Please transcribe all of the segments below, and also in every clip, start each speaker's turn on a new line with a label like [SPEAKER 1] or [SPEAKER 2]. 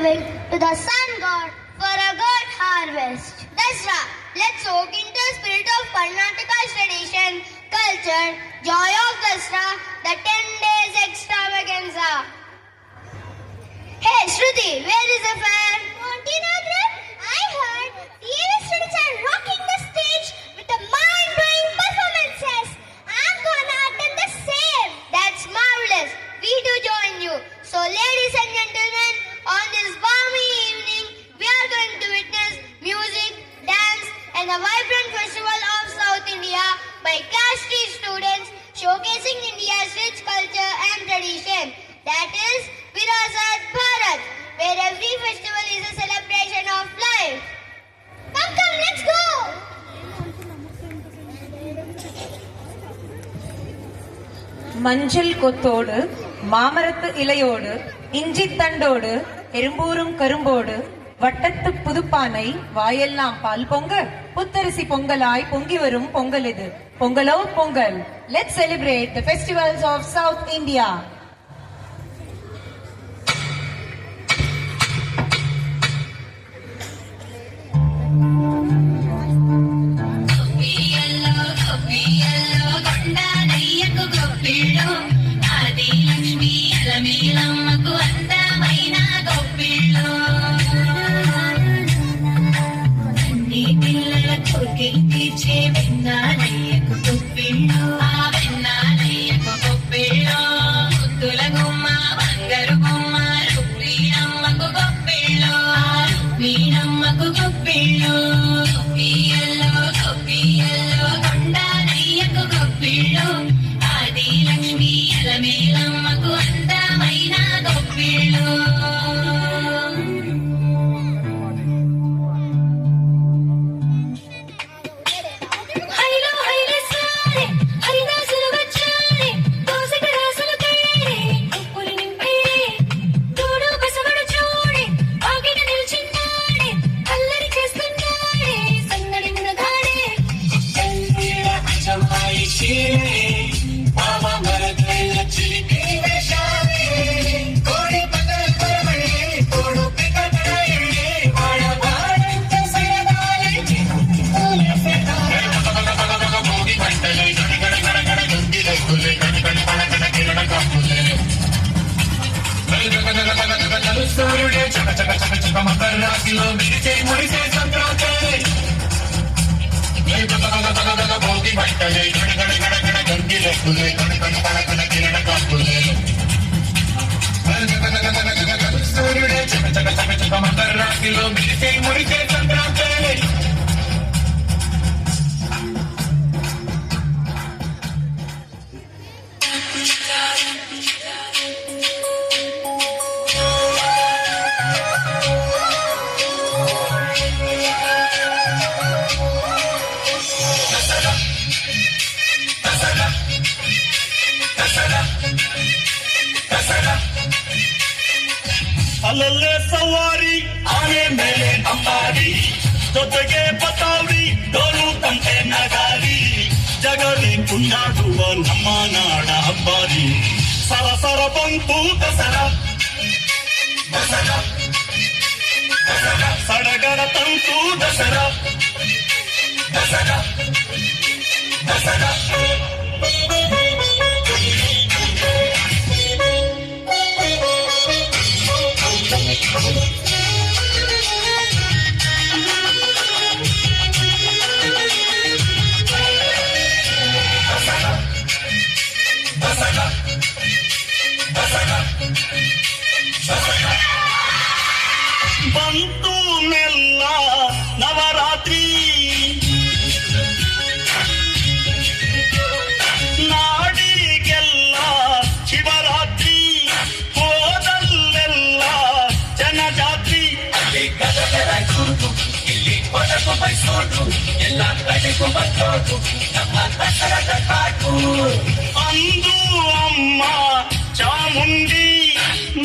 [SPEAKER 1] giving to the sun god for a good harvest. Dasra, let's soak into the spirit of Karnataka's tradition, culture, joy of Dasra, the 10 days extravaganza. Hey Shruti, where is the fair? Auntie Nagran, I heard TV students are rocking the stage with the mind-blowing performances. I'm gonna attend the same. That's marvelous. We do join you. So ladies and gentlemen, on this balmy evening, we are going to witness music, dance and a vibrant festival of South India by Class 3 students showcasing India's rich culture and tradition. That is Virasat Bharat, where every festival is a celebration of life. Come, let's go!
[SPEAKER 2] மஞ்சள் கொத்தோடு மாமரத்து இலையோடு இஞ்சி தண்டோடு எறும்பூரும் கரும்போடு வட்டத்து புதுப்பானை வாயெல்லாம் பால் பொங்க புத்தரிசி பொங்கலாய் பொங்கி வரும் பொங்கல் இது. பொங்கலோ Pongal. Let's celebrate the festivals of South India.
[SPEAKER 3] ಅಲ್ಲಲ್ಲೇ ಸವಾರಿ ಆನೆ ಮೇಲೆ ಅಂಬಾರಿ ಜೊತೆಗೆ ಪತಾವ್ರಿ ಡೋಲು ಕಂಟೆ ನಗಾರಿ ಜಗಲಿ ಕುಂದಾಡುವ ನಮ್ಮ ನಾಡ ಹಬ್ಬಾರಿ ಸರಸರ ಬಂತು ದಸರಾ ದಸರಾ ಸಡಗರ ತಂತು ದಸರಾ ದಸರಾ ದಸರಾ ಬಂತು ಮೆಲ್ಲ ನವರಾತ್ರಿ ನಾಡಿಗೆಲ್ಲ ಶಿವರಾತ್ರಿ ಹೋದಲ್ಲೆಲ್ಲ ಜನಜಾತ್ರಿ ಅಲ್ಲಿ ಗದಗರಾಯ್ತು ಇಲ್ಲಿ ಕೊಡಗು ಮೈಸೂರು ಎಲ್ಲ ಕಡೆಗೂ ಬಂದೋದು ನಮ್ಮ ದಸರಾದ ಕಾಟು ಅಂದು ಅಮ್ಮ ಚಾಮುಂಡಿ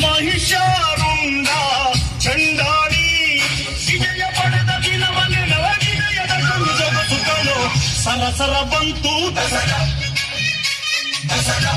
[SPEAKER 3] ಮಹಿಷಾರುಂಡ ಚಂಡಾಡಿ ವಿಜಯ ಪಡೆದ ದಿನವನ್ನೇ ನವವಿಜಯದ ಜಗಸುತ್ತಲೋ ಸರಸರ ಬಂತು ದಸರಾ ದಸರಾ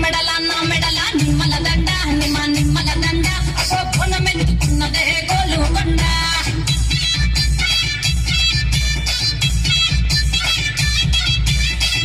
[SPEAKER 4] ಮೆಡಲ